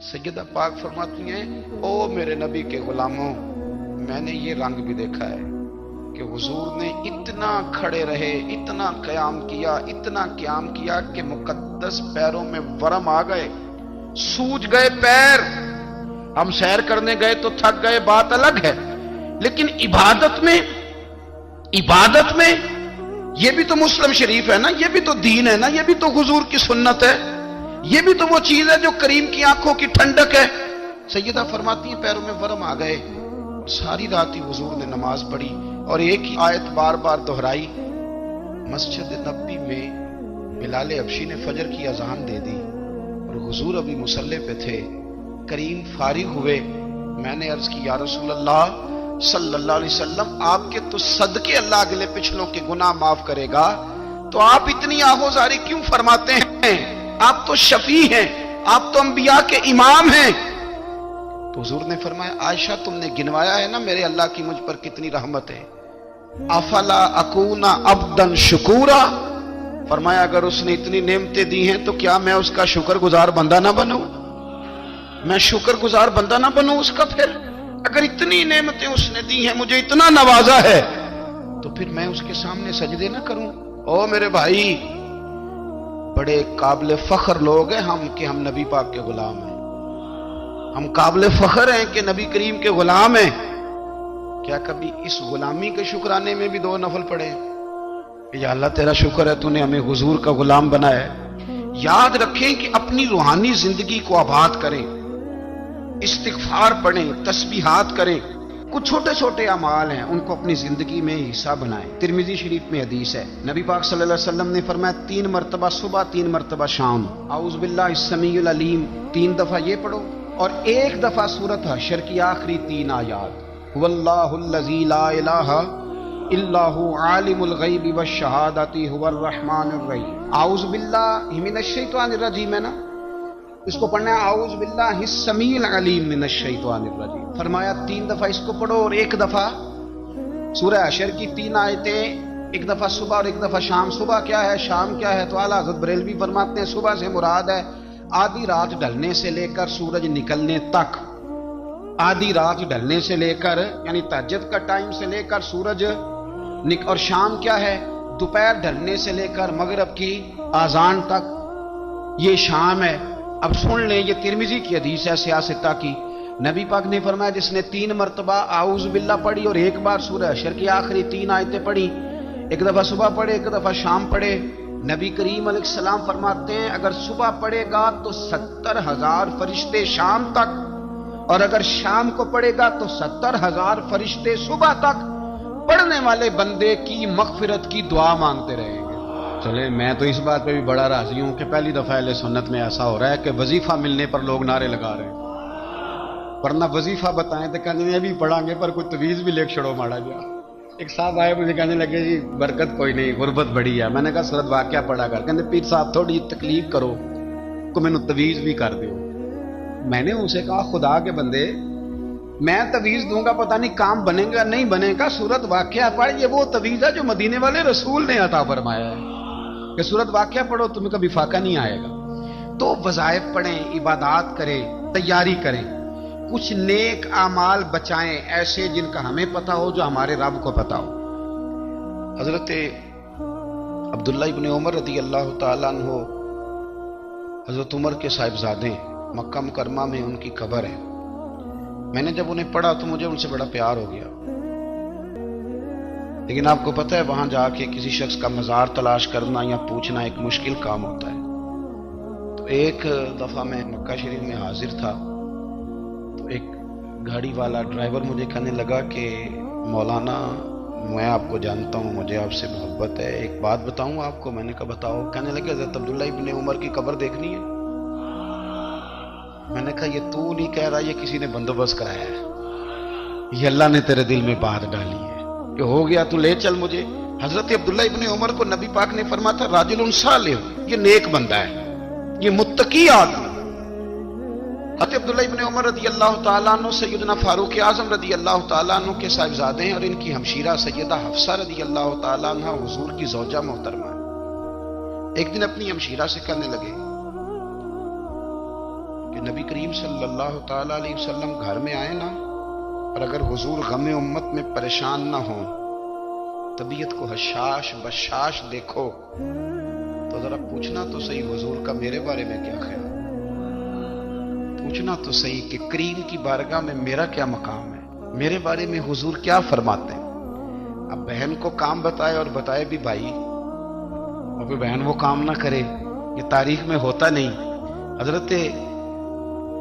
सैयदा पाक फरमाती हैं, ओ मेरे नबी के गुलामों, मैंने ये रंग भी देखा है कि हुजूर ने इतना खड़े रहे, इतना क़याम किया कि मुकद्दस पैरों में वरम आ गए, सूज गए पैर। हम सैर करने गए तो थक गए, बात अलग है, लेकिन इबादत में ये भी तो मुस्लिम शरीफ है ना, ये भी तो दीन है ना, ये भी तो हुजूर की सुन्नत है, ये भी तो वो चीज है जो करीम की आंखों की ठंडक है। सैयदा फरमाती है पैरों में वरम आ गए। सारी रात ही हुजूर ने नमाज पढ़ी और एक ही आयत बार बार दोहराई। मस्जिद नबी में बिलाल हबशी ने फजर की अजान दे दी और हुजूर अभी मुसल्ले पे थे। करीम फारिग हुए। मैंने अर्ज की, या रसूल अल्लाह सल्लल्लाहु अलैहि वसल्लम, आपके तो सदके अल्लाह अगले पिछलों के गुनाह माफ करेगा, तो आप इतनी आहोजारी क्यों फरमाते हैं? आप तो शफी हैं, आप तो अंबिया के इमाम हैं। तो हुजूर ने फरमाया, आयशा तुमने गिनवाया है ना मेरे अल्लाह की मुझ पर कितनी रहमत है। अफला अकूना अब्दन शुकूरा, फरमाया अगर उसने इतनी नेमतें दी हैं तो क्या मैं उसका शुक्रगुजार बंदा ना बनूं? मैं शुक्रगुजार बंदा ना बनूं उसका? फिर अगर इतनी नेमतें उसने दी हैं, मुझे इतना नवाजा है, तो फिर मैं उसके सामने सजदे ना करूं? ओ मेरे भाई, बड़े काबिल फख्र लोग हैं हम कि हम नबी पाक के गुलाम हैं। हम काबिल फख्र हैं कि नबी करीम के गुलाम हैं। क्या कभी इस गुलामी के शुक्राने में भी दो नफल पढ़े? या अल्लाह तेरा शुक्र है तूने हमें हुजूर का गुलाम बनाया है। याद रखें कि अपनी रूहानी जिंदगी को आबाद करें, इस्तिगफार पढ़ें, तस्बीहात करें। कुछ छोटे छोटे अमाल हैं, उनको अपनी जिंदगी में हिस्सा बनाएं। तिरमिजी शरीफ में हदीस है, नबी पाक सल्लल्लाहु अलैहि वसल्लम ने फरमाया 3 मरतबा सुबह, 3 मरतबा शाम औज़ु बिल्लाहि समीउल अलीम 3 दफा ये पढ़ो और 1 दफा सूरत हशर की आखिरी 3 आयात, हुवल्लाहुल्लज़ी ला इलाहा इल्लाहु आलिमुल गैबि वश्शहादति हुवर रहमानुर रहीम। औज़ु बिल्लाहि मिनश शैतानिर रजीम है ना, इसको पढ़ना है औज़ु बिल्लाहि समीउल अलीम मिनश शैतानिर रजीम। फरमाया 3 दफा इसको पढ़ो और 1 दफा सूरह हशर की 3 आयतें, 1 दफा सुबह और 1 दफा शाम। सुबह क्या है, शाम क्या है? तो आला हज़रत बरेलवी फरमाते हैं सुबह से मुराद है आधी रात ढलने से लेकर सूरज निकलने तक। आधी रात ढलने से लेकर यानी तहज्जुद का टाइम से लेकर सूरज और शाम क्या है? दोपहर ढलने से लेकर मगरिब की आजान तक, ये शाम है। अब सुन लें, ये तिरमिजी की हदीस है सियासता की। नबी पाक ने फरमाया जिसने 3 मरतबा औज़ु बिल्लाह पढ़ी और 1 बार सूरह हशर की आखिरी 3 आयतें पढ़ी, 1 दफा सुबह पढ़े, 1 दफा शाम पढ़े, नबी करीम अलैहिस्सलाम फरमाते हैं अगर सुबह पढ़ेगा तो 70,000 फरिश्ते शाम तक, और अगर शाम को पढ़ेगा तो 70,000 फरिश्ते सुबह तक पढ़ने वाले बंदे की मगफिरत की दुआ मांगते रहेंगे। चले, मैं तो इस बात पे भी बड़ा राजी हूं कि पहली दफा अहले सुन्नत में ऐसा हो रहा है कि वजीफा मिलने पर लोग नारे लगा रहे हैं, वरना वजीफा बताएं तो कहने अभी पढ़ांगे पर कोई तवीज भी लेके छोड़ो माड़ा गया। एक साहब आए, मुझे कहने लगे जी बरकत कोई नहीं, गुरबत बड़ी है। मैंने कहा सूरत वाक़या पढ़ा कर। कहते पीर साहब थोड़ी तकलीफ करो को मैंने तवीज भी कर दो। मैंने उनसे कहा खुदा के बंदे, मैं तवीज दूंगा पता नहीं काम बनेगा नहीं बनेगा, सूरत वाक़या पढ़, ये वो तवीज है जो मदीने वाले रसूल ने अता फरमाया है कि सूरत वाक़या पढ़ो तुम्हें कभी फाका नहीं आएगा। तो वज़ाइफ पढ़ें, इबादात करें, तैयारी करें, कुछ नेक आमाल बचाएं ऐसे जिनका हमें पता हो, जो हमारे रब को पता हो। हजरत अब्दुल्ला इब्न उमर रदी अल्लाह ताला अन्हु, हजरत उमर के साहिबजादे, मक्का मुकरमा में उनकी कब्र है। मैंने जब उन्हें पढ़ा तो मुझे उनसे बड़ा प्यार हो गया, लेकिन आपको पता है वहां जाके किसी शख्स का मजार तलाश करना या पूछना एक मुश्किल काम होता है। तो एक दफा मैं मक्का शरीफ में हाजिर था, तो एक गाड़ी वाला ड्राइवर मुझे कहने लगा कि मौलाना मैं आपको जानता हूँ, मुझे आपसे मोहब्बत है, एक बात बताऊँ आपको। मैंने कहा बताओ। कहने लगे हज़रत अब्दुल्ला इब्न उमर की कब्र देखनी है। मैंने कहा ये तू नहीं कह रहा, ये किसी ने बंदोबस्त कराया है, ये अल्लाह ने तेरे दिल में बात डाली है, ये हो गया तू ले चल मुझे। हजरत अब्दुल्ला इब्न उमर को नबी पाक ने फरमाया था राजुलुन सालिह, ये नेक बंदा है, ये मुत्तकी आदमी। हजरत अब्दुल्ला इब्न उमर रदी अल्लाह ताला अन्हु सैयदना फारूक आजम रदी अल्लाह ताला अन्हु के साहिबजादे हैं और इनकी हमशीरा सैयदा हफ्सा रदी अल्लाह ताला अन्हा हुजूर की ज़ौजा मोहतरमा। एक दिन अपनी हमशीरा से कहने लगे کہ نبی کریم صلی اللہ تعالی علیہ وسلم گھر میں آئے نا، اور اگر حضور غم امت میں پریشان نہ ہوں، طبیعت کو حشاش بشاش دیکھو، تو ذرا پوچھنا تو صحیح حضور کا میرے بارے میں کیا خیال، پوچھنا تو صحیح کہ کریم کی بارگاہ میں میرا کیا مقام ہے، میرے بارے میں حضور کیا فرماتے ہیں۔ اب بہن کو کام بتائے اور بتائے بھی بھائی، اور پھر بہن وہ کام نہ کرے، یہ تاریخ میں ہوتا نہیں۔ حضرت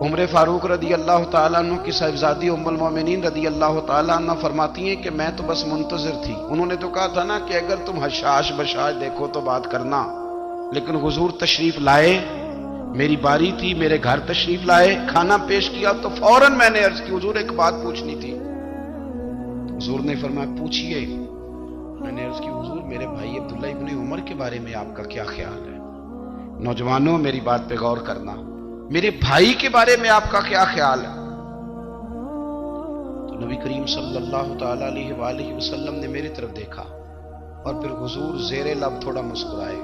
عمر فاروق رضی اللہ تعالیٰ عنہ کی صاحبزادی ام المومنین رضی اللہ تعالیٰ عنہ فرماتی ہیں کہ میں تو بس منتظر تھی، انہوں نے تو کہا تھا نا کہ اگر تم حشاش بشاش دیکھو تو بات کرنا، لیکن حضور تشریف لائے، میری باری تھی، میرے گھر تشریف لائے، کھانا پیش کیا تو فوراً میں نے عرض کی حضور ایک بات پوچھنی تھی۔ حضور نے فرمایا پوچھئے۔ میں نے عرض کی حضور میرے بھائی عبداللہ ابن عمر کے بارے میں آپ کا کیا خیال ہے؟ نوجوانوں میری بات پہ غور کرنا، میرے بھائی کے بارے میں آپ کا کیا خیال ہے؟ تو نبی کریم صلی اللہ تعالی علیہ وآلہ وسلم نے میری طرف دیکھا اور پھر حضور زیر لب تھوڑا مسکرائے،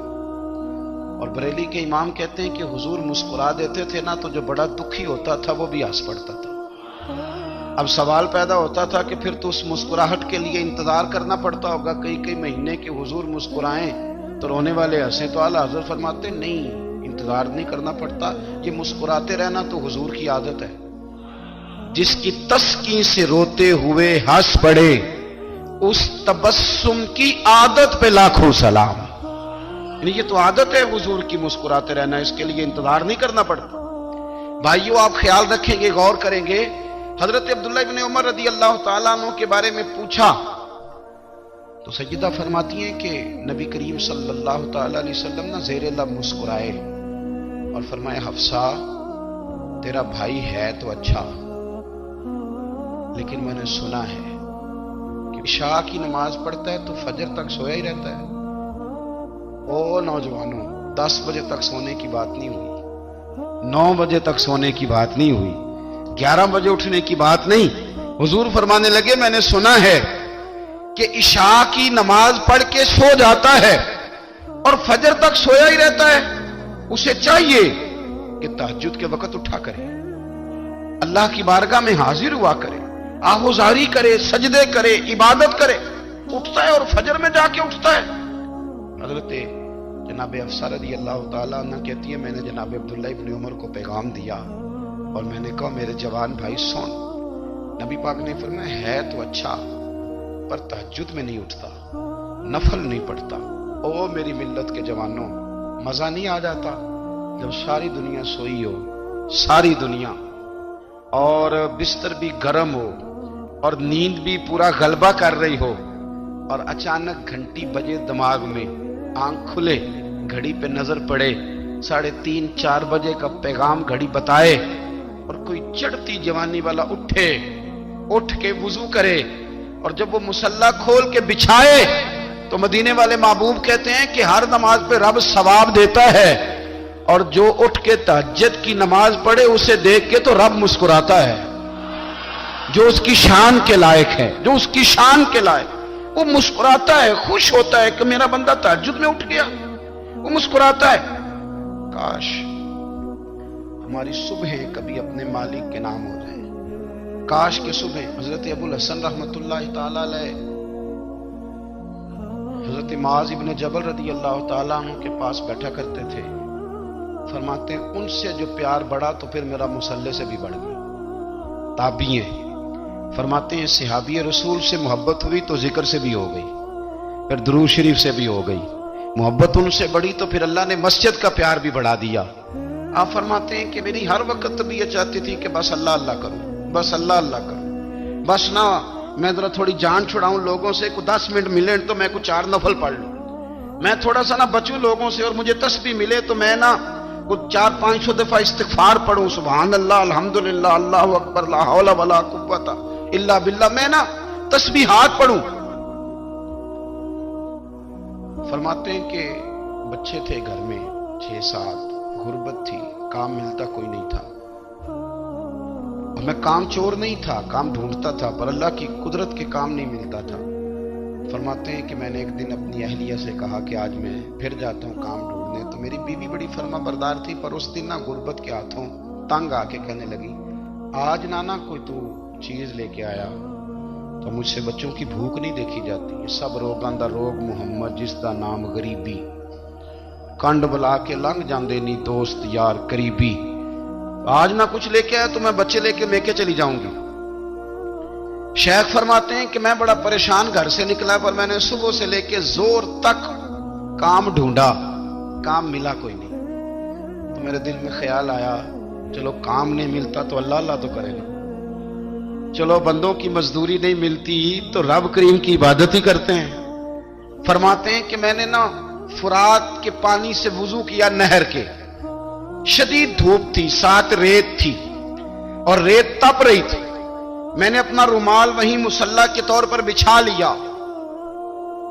اور بریلی کے امام کہتے ہیں کہ حضور مسکرا دیتے تھے نا تو جو بڑا دکھی ہوتا تھا وہ بھی ہنس پڑتا تھا۔ اب سوال پیدا ہوتا تھا کہ پھر تو اس مسکراہٹ کے لیے انتظار کرنا پڑتا ہوگا کئی مہینے کہ حضور مسکرائیں تو رونے والے ہنسیں، تو اعلیٰ حضرت فرماتے نہیں، انتظار نہیں کرنا پڑتا، یہ مسکراتے رہنا تو حضور کی عادت ہے۔ جس کی تسکین سے روتے ہوئے ہنس پڑے اس تبسم کی عادت پہ لاکھوں سلام، یعنی یہ تو عادت ہے حضور کی مسکراتے رہنا، اس کے لیے انتظار نہیں کرنا پڑتا۔ بھائیو آپ خیال رکھیں گے، غور کریں گے، حضرت عبداللہ ابن عمر رضی اللہ تعالیٰ عنہ کے بارے میں پوچھا تو سیدہ فرماتی ہیں کہ نبی کریم صلی اللہ تعالی علیہ وسلم نہ زیر لب مسکرائے اور فرمایا حفصہ تیرا بھائی ہے تو اچھا، لیکن میں نے سنا ہے کہ عشاء کی نماز پڑھتا ہے تو فجر تک سویا ہی رہتا ہے۔ او نوجوانوں، 10 بجے تک سونے کی بات نہیں ہوئی، 9 بجے تک سونے کی بات نہیں ہوئی، 11 بجے اٹھنے کی بات نہیں۔ حضور فرمانے لگے میں نے سنا ہے کہ عشاء کی نماز پڑھ کے سو جاتا ہے اور فجر تک سویا ہی رہتا ہے، اسے چاہیے کہ تہجد کے وقت اٹھا کرے، اللہ کی بارگاہ میں حاضر ہوا کرے، آہوزاری کرے، سجدے کرے، عبادت کرے، اٹھتا ہے اور فجر میں جا کے اٹھتا ہے۔ حضرت جناب حفصہ رضی اللہ تعالیٰ عنہ کہتی ہے میں نے جناب عبداللہ ابن عمر کو پیغام دیا اور میں نے کہا میرے جوان بھائی سن، نبی پاک نے فرمایا ہے تو اچھا پر تہجد میں نہیں اٹھتا، نفل نہیں پڑھتا۔ او میری ملت کے جوانوں، مزہ نہیں آ جاتا جب ساری دنیا سوئی ہو، ساری دنیا، اور بستر بھی گرم ہو اور نیند بھی پورا غلبہ کر رہی ہو، اور اچانک گھنٹی بجے دماغ میں، آنکھ کھلے، گھڑی پہ نظر پڑے، 3:30 4 بجے کا پیغام گھڑی بتائے، اور کوئی چڑھتی جوانی والا اٹھ کے وضو کرے، اور جب وہ مصلی کھول کے بچھائے تو مدینے والے محبوب کہتے ہیں کہ ہر نماز پہ رب ثواب دیتا ہے، اور جو اٹھ کے تہجد کی نماز پڑھے اسے دیکھ کے تو رب مسکراتا ہے، جو اس کی شان کے لائق ہے، جو اس کی شان کے لائق، وہ مسکراتا ہے، خوش ہوتا ہے کہ میرا بندہ تہجد میں اٹھ گیا، وہ مسکراتا ہے۔ کاش ہماری صبحیں کبھی اپنے مالک کے نام ہو جائیں، کاش کے صبح۔ حضرت ابو الحسن رحمت اللہ تعالی علیہ حضرت معاذ ابن جبل رضی اللہ تعالیٰ عنہ کے پاس بیٹھا کرتے تھے، فرماتے ہیں ان سے جو پیار بڑھا تو پھر میرا مصلی سے بھی بڑھ گیا۔ تابعی ہیں، فرماتے ہیں صحابی رسول سے محبت ہوئی تو ذکر سے بھی ہو گئی، پھر درود شریف سے بھی ہو گئی، محبت ان سے بڑھی تو پھر اللہ نے مسجد کا پیار بھی بڑھا دیا۔ آپ فرماتے ہیں کہ میری ہر وقت طبیعت چاہتی تھی کہ بس اللہ اللہ کروں، بس اللہ اللہ کروں، بس نہ میں ذرا تھوڑی جان چھڑاؤں لوگوں سے، کو 10 منٹ ملے تو میں کچھ 4 نفل پڑھ لوں، میں تھوڑا سا نہ بچوں لوگوں سے، اور مجھے تسبیح ملے تو میں نہ کچھ 400-500 دفعہ استغفار پڑھوں، سبحان اللہ، الحمدللہ، اللہ اکبر، لا حول ولا قوت الا باللہ، میں نہ تسبیحات پڑھوں۔ فرماتے ہیں کہ بچے تھے گھر میں 6-7، غربت تھی، کام ملتا کوئی نہیں تھا، اور میں کام چور نہیں تھا، کام ڈھونڈتا تھا، پر اللہ کی قدرت کے کام نہیں ملتا تھا۔ فرماتے ہیں کہ میں نے ایک دن اپنی اہلیہ سے کہا کہ آج میں پھر جاتا ہوں کام ڈھونڈنے، تو میری بیوی بڑی فرما بردار تھی، پر اس دن نہ غربت کے ہاتھوں तंग आके कहने लगी, आज नाना कोई तू चीज लेके आया तो मुझसे बच्चों की भूख नहीं देखी जाती। ये सब रोगां दा रोग मुहम्मद, जिसका नाम गरीबी, कंड बुला के लंघ जांदे नी दोस्त यार करीबी। आज ना कुछ लेके आया तो मैं बच्चे लेके चली जाऊंगी। शेख फरमाते हैं कि मैं बड़ा परेशान घर से निकला, पर मैंने सुबह से लेके जोर तक काम ढूंढा, काम मिला कोई नहीं। तो मेरे दिल में ख्याल आया, चलो काम नहीं मिलता तो अल्लाह अल्लाह तो करेगा, चलो बंदों की मजदूरी नहीं मिलती तो रब करीम की इबादत ही करते हैं। फरमाते हैं कि मैंने ना फुरात के पानी से वुजू किया, नहर के, शदीद धूप थी, साथ रेत थी और रेत तप रही थी। मैंने अपना रुमाल वहीं मुसल्ला के तौर पर बिछा लिया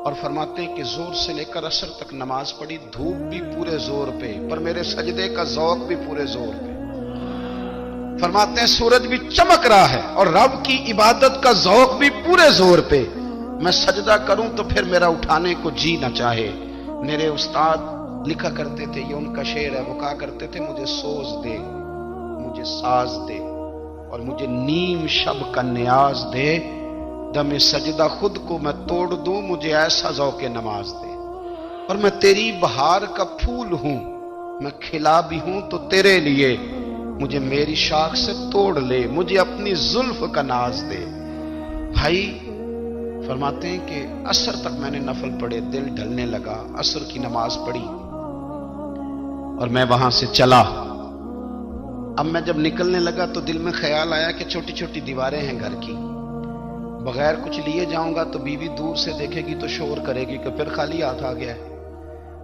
और फरमाते हैं कि जोर से लेकर असर तक नमाज पढ़ी, धूप भी पूरे जोर पे, पर मेरे सजदे का ज़ौक़ भी पूरे जोर पे। फरमाते हैं सूरज भी चमक रहा है और रब की इबादत का ज़ौक़ भी पूरे जोर पे। मैं सजदा करूं तो फिर मेरा उठाने को जी न चाहे। मेरे उस्ताद लिखा करते थे, ये उनका शेर है, वो कहा करते थे, मुझे सोज दे, मुझे साज दे और मुझे नीम शब का न्याज दे, दमे सजदा खुद को मैं तोड़ दूं, मुझे ऐसा ज़ौक़े नमाज दे। और मैं तेरी बहार का फूल हूं, मैं खिला भी हूं तो तेरे लिए, मुझे मेरी शाख से तोड़ ले, मुझे अपनी जुल्फ का नाज दे। भाई फरमाते हैं कि असर तक मैंने नफल पढ़े, दिल ढलने लगा, असर की नमाज पढ़ी और मैं वहां से चला। अब मैं जब निकलने लगा तो दिल में ख्याल आया कि छोटी छोटी दीवारें हैं घर की, बगैर कुछ लिए जाऊंगा तो बीवी दूर से देखेगी तो शोर करेगी कि फिर खाली हाथ आ गया है।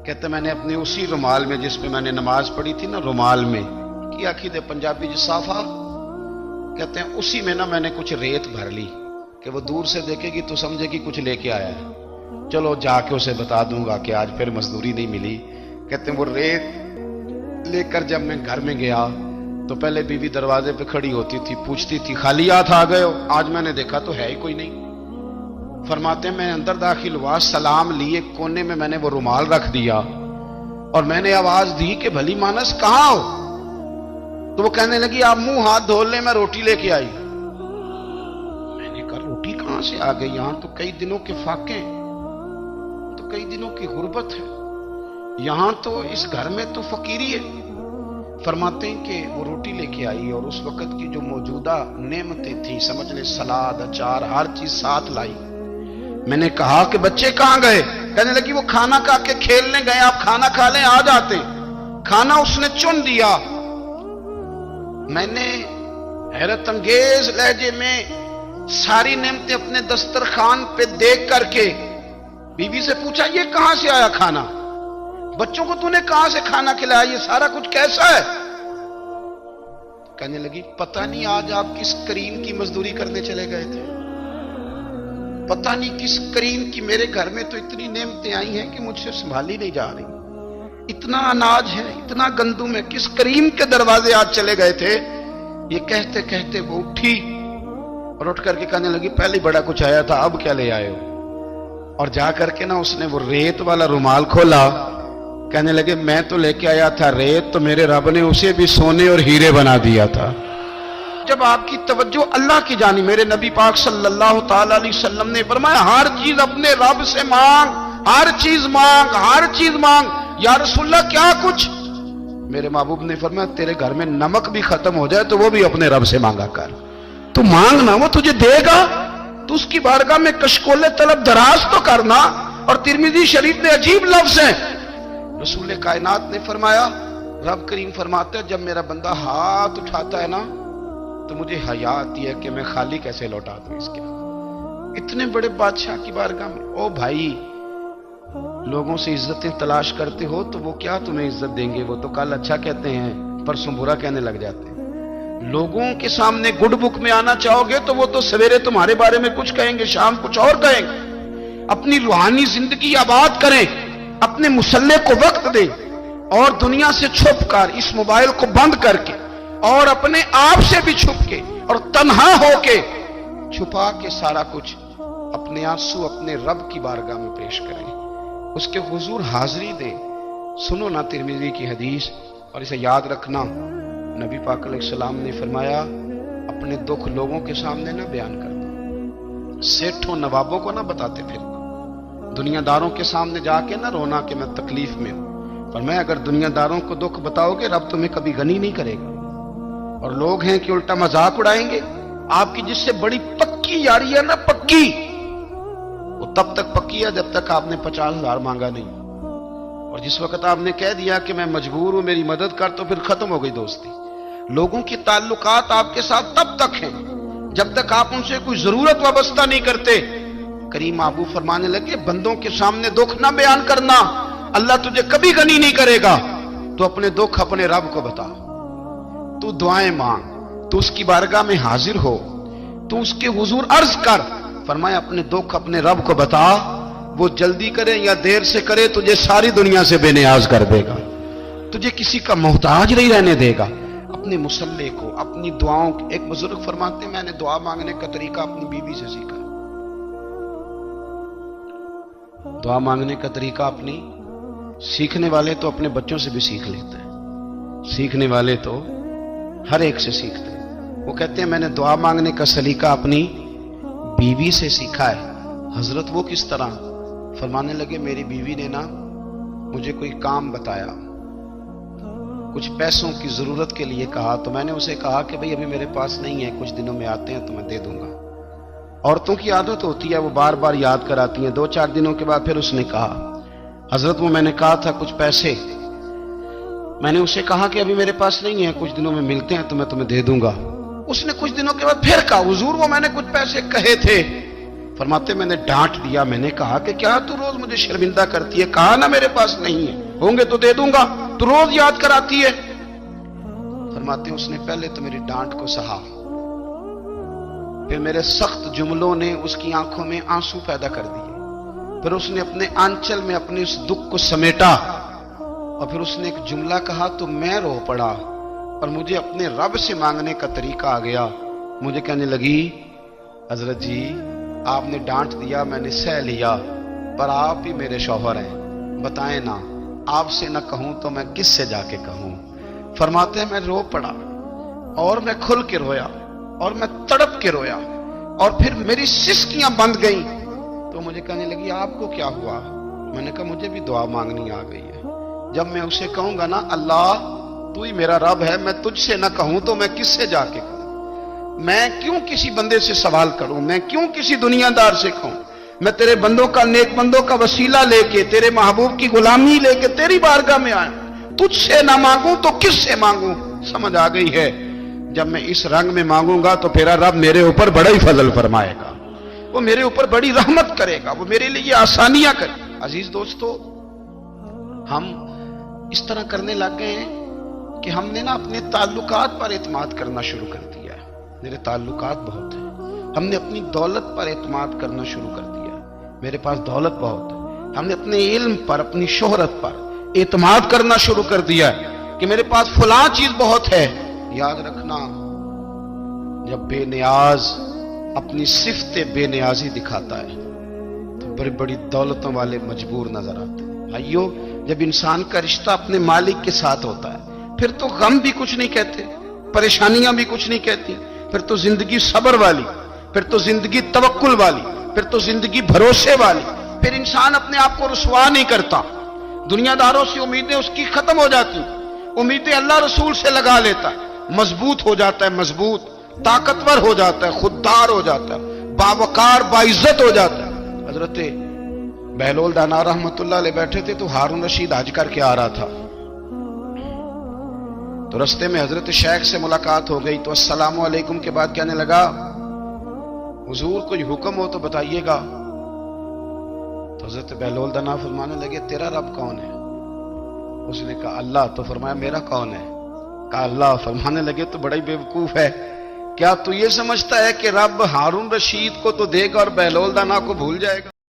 कहते मैंने अपने उसी रुमाल में जिसमें मैंने नमाज पढ़ी थी ना, रुमाल में की आखी दे पंजाबी जो साफा कहते हैं, उसी में ना मैंने कुछ रेत भर ली कि वो दूर से देखेगी तो समझेगी कुछ लेके आया है। चलो जाके उसे बता दूंगा कि आज फिर मजदूरी नहीं मिली। कहते हैं वो रेत लेकर जब मैं घर में गया तो पहले बीवी दरवाजे पे खड़ी होती थी, पूछती थी खाली हाथ आ गए हो? आज मैंने देखा तो है ही कोई नहीं। फरमाते हैं मैं अंदर दाखिल हुआ, सलाम लिए, कोने में मैंने वो रुमाल रख दिया और मैंने आवाज दी कि भली मानस कहां हो? तो वो कहने लगी आप मुंह हाथ धो ले, मैं रोटी लेके आई। मैंने कहा रोटी कहां से आ गई? यहां तो कई दिनों के फाके, तो कई दिनों की गुर्बत है, यहां तो इस घर में तो फकीरी है। फरमाते हैं कि वो रोटी लेके आई और उस वक्त की जो मौजूदा नेमतें थी, समझ ले सलाद, अचार, हर चीज साथ लाई। मैंने कहा कि बच्चे कहां गए? कहने लगी वो खाना खा के खेलने गए, आप खाना खा लें आ जाते। खाना उसने चुन दिया। मैंने हैरत अंगेज लहजे में सारी नेमतें अपने दस्तरखान पे देख करके बीवी से पूछा ये कहां से आया खाना? बच्चों को तूने कहां से खाना खिलाया? ये सारा कुछ कैसा है? कहने लगी पता नहीं आज आप किस करीम की मजदूरी करने चले गए थे, पता नहीं किस करीम की, मेरे घर में तो इतनी नेमतें आई हैं कि मुझसे संभाली नहीं जा रही, इतना अनाज है, इतना गंदुम है, किस करीम के दरवाजे आज चले गए थे? ये कहते कहते वो उठी और उठ करके कहने लगी पहले ही बड़ा कुछ आया था, अब क्या ले आए हो? और जाकर के ना उसने वो रेत वाला रुमाल खोला। कहने लगे मैं तो लेके आया था रेत, तो मेरे रब ने उसे भी सोने और हीरे बना दिया था। जब आपकी तवज्जो अल्लाह की जानी, मेरे नबी पाक सल्लल्लाहु ताला अलैहि वसल्लम ने फरमाया हर चीज अपने रब से मांग, हर चीज मांग, हर चीज मांग। या रसूलल्लाह क्या कुछ? मेरे महबूब ने फरमाया तेरे घर में नमक भी खत्म हो जाए तो वो भी अपने रब से मांगा कर। तू मांगना, वो तुझे देगा, तू उसकी बारगाह में कशकोले तलब दराज तो करना। और तिरमिजी शरीफ में अजीब लफ्ज है, रसूल कायनात ने फरमाया, रब करीम फरमाता है जब मेरा बंदा हाथ उठाता है ना तो मुझे हया आती है कि मैं खाली कैसे लौटा दूं इसके। इतने बड़े बादशाह की बारगाह में। ओ भाई, लोगों से इज्जतें तलाश करते हो तो वो क्या तुम्हें इज्जत देंगे? वो तो कल अच्छा कहते हैं परसों बुरा कहने लग जाते हैं। लोगों के सामने गुड बुक में आना चाहोगे तो वो तो सवेरे तुम्हारे बारे में कुछ कहेंगे, शाम कुछ और कहेंगे। अपनी रूहानी जिंदगी आबाद करें, अपने मुसल्ले को वक्त दे और दुनिया से छुप कर, इस मोबाइल को बंद करके और अपने आप से भी छुप के और तन्हा होके छुपा के सारा कुछ अपने आंसू अपने रब की बारगाह में पेश करें, उसके हुजूर हाजिरी दे। सुनो ना तिरमिजी की हदीस और इसे याद रखना, نبی پاک علیہ السلام نے فرمایا اپنے دکھ لوگوں کے سامنے نہ بیان کرنا، سیٹھوں نوابوں کو نہ بتاتے پھرنا، دنیا داروں کے سامنے جا کے نہ رونا کہ میں تکلیف میں ہوں۔ فرمایا اگر دنیا داروں کو دکھ بتاؤ گے رب تمہیں کبھی غنی نہیں کرے گا، اور لوگ ہیں کہ الٹا مذاق اڑائیں گے۔ آپ کی جس سے بڑی پکی یاری ہے نا، پکی، وہ تب تک پکی ہے جب تک آپ نے 50,000 مانگا نہیں، اور جس وقت آپ نے کہہ دیا کہ میں مجبور ہوں میری مدد کر، تو پھر ختم ہو گئی دوستی۔ لوگوں کی تعلقات آپ کے ساتھ تب تک ہیں جب تک آپ ان سے کوئی ضرورت وابستہ نہیں کرتے۔ کریم آبو فرمانے لگے بندوں کے سامنے دکھ نہ بیان کرنا، اللہ تجھے کبھی غنی نہیں کرے گا۔ تو اپنے دکھ اپنے رب کو بتا، تو دعائیں مانگ، تو اس کی بارگاہ میں حاضر ہو، تو اس کے حضور عرض کر۔ فرمایا اپنے دکھ اپنے رب کو بتا، وہ جلدی کرے یا دیر سے کرے تجھے ساری دنیا سے بے نیاز کر دے گا، تجھے کسی کا محتاج نہیں رہنے دے گا۔ اپنے مسلح کو، اپنی دعاؤں، ایک بزرگ فرماتے ہیں میں نے دعا مانگنے کا طریقہ اپنی بیوی سے سیکھا۔ دعا مانگنے کا طریقہ اپنی، سیکھنے والے تو اپنے بچوں سے بھی سیکھ لیتے ہیں، سیکھنے والے تو ہر ایک سے سیکھتے ہیں۔ وہ کہتے ہیں میں نے دعا مانگنے کا سلیقہ اپنی بیوی سے سیکھا ہے۔ حضرت وہ کس طرح؟ فرمانے لگے میری بیوی نے نا مجھے کوئی کام بتایا، کچھ پیسوں کی ضرورت کے لیے کہا، تو میں نے اسے کہا کہ بھئی ابھی میرے پاس نہیں ہے، کچھ دنوں میں آتے ہیں تو میں دے دوں گا۔ عورتوں کی عادت ہوتی ہے وہ بار بار یاد کراتی ہیں، 2-4 دنوں کے بعد پھر اس نے کہا حضرت وہ میں نے کہا تھا کچھ پیسے، میں نے اسے کہا کہ ابھی میرے پاس نہیں ہے، کچھ دنوں میں ملتے ہیں تو میں تمہیں دے دوں گا۔ اس نے کچھ دنوں کے بعد پھر کہا حضور وہ میں نے کچھ پیسے کہے تھے۔ فرماتے میں نے ڈانٹ دیا، میں نے کہا کہ کیا تو روز مجھے شرمندہ کرتی ہے، کہا نا میرے پاس نہیں ہے، ہوں گے تو دے دوں گا، تو روز یاد کراتی ہے۔ فرماتے اس نے پہلے تو میری ڈانٹ کو سہا، پھر میرے سخت جملوں نے اس کی آنکھوں میں آنسو پیدا کر دیے، پھر اس نے اپنے آنچل میں اپنے اس دکھ کو سمیٹا، اور پھر اس نے ایک جملہ کہا تو میں رو پڑا، اور مجھے اپنے رب سے مانگنے کا طریقہ آ گیا۔ مجھے کہنے لگی حضرت جی آپ نے ڈانٹ دیا، میں نے سہ لیا، پر آپ ہی میرے شوہر ہیں، بتائیں نا آپ سے نہ کہوں تو میں کس سے جا کے کہوں۔ فرماتے ہیں میں رو پڑا، اور میں کھل کے رویا، اور میں تڑپ کے رویا، اور پھر میری سسکیاں بند گئیں۔ تو مجھے کہنے لگی آپ کو کیا ہوا؟ میں نے کہا مجھے بھی دعا مانگنی آ گئی ہے، جب میں اسے کہوں گا نا اللہ تو ہی میرا رب ہے، میں تجھ سے نہ کہوں تو میں کس سے جا کے کہوں؟ میں کیوں کسی بندے سے سوال کروں؟ میں کیوں کسی دنیا دار سے کہوں؟ میں تیرے بندوں کا، نیک بندوں کا وسیلہ لے کے، تیرے محبوب کی غلامی لے کے تیری بارگاہ میں آیا، تجھ سے نہ مانگوں تو کس سے مانگوں؟ سمجھ آ گئی ہے جب میں اس رنگ میں مانگوں گا تو پھر رب میرے اوپر بڑا ہی فضل فرمائے گا، وہ میرے اوپر بڑی رحمت کرے گا، وہ میرے لیے آسانیاں کرے۔ عزیز دوستو ہم اس طرح کرنے لگ گئے ہیں کہ ہم نے نا اپنے تعلقات پر اعتماد کرنا شروع کر دیا ہے۔ میرے تعلقات بہت ہیں، ہم نے اپنی دولت پر اعتماد کرنا شروع کر دیا ہے، میرے پاس دولت بہت ہے۔ ہم نے اپنے علم پر، اپنی شہرت پر اعتماد کرنا شروع کر دیا ہے کہ میرے پاس فلاں چیز بہت ہے۔ یاد رکھنا جب بے نیاز اپنی صفت بے نیازی دکھاتا ہے تو بڑی بڑی دولتوں والے مجبور نظر آتے ہیں۔ بھائیو جب انسان کا رشتہ اپنے مالک کے ساتھ ہوتا ہے پھر تو غم بھی کچھ نہیں کہتے، پریشانیاں بھی کچھ نہیں کہتی، پھر تو زندگی صبر والی، پھر تو زندگی توکل والی، پھر تو زندگی بھروسے والی، پھر انسان اپنے آپ کو رسوا نہیں کرتا، دنیا داروں سے امیدیں اس کی ختم ہو جاتی، امیدیں اللہ رسول سے لگا لیتا ہے، مضبوط ہو جاتا ہے، مضبوط، طاقتور ہو جاتا ہے، خوددار ہو جاتا ہے، باوقار باعزت ہو جاتا ہے۔ حضرت بہلول دانا رحمت اللہ علیہ بیٹھے تھے تو ہارون رشید حج کر کے آ رہا تھا، تو رستے میں حضرت شیخ سے ملاقات ہو گئی، تو السلام علیکم کے بعد کہنے لگا حضور کوئی حکم ہو تو بتائیے گا۔ تو حضرت بہلول دانا فرمانے لگے تیرا رب کون ہے؟ اس نے کہا اللہ۔ تو فرمایا میرا کون ہے؟ کہا اللہ۔ فرمانے لگے تو بڑا ہی بیوقوف ہے، کیا تو یہ سمجھتا ہے کہ رب ہارون رشید کو تو دے گا اور بہلول دانا کو بھول جائے گا؟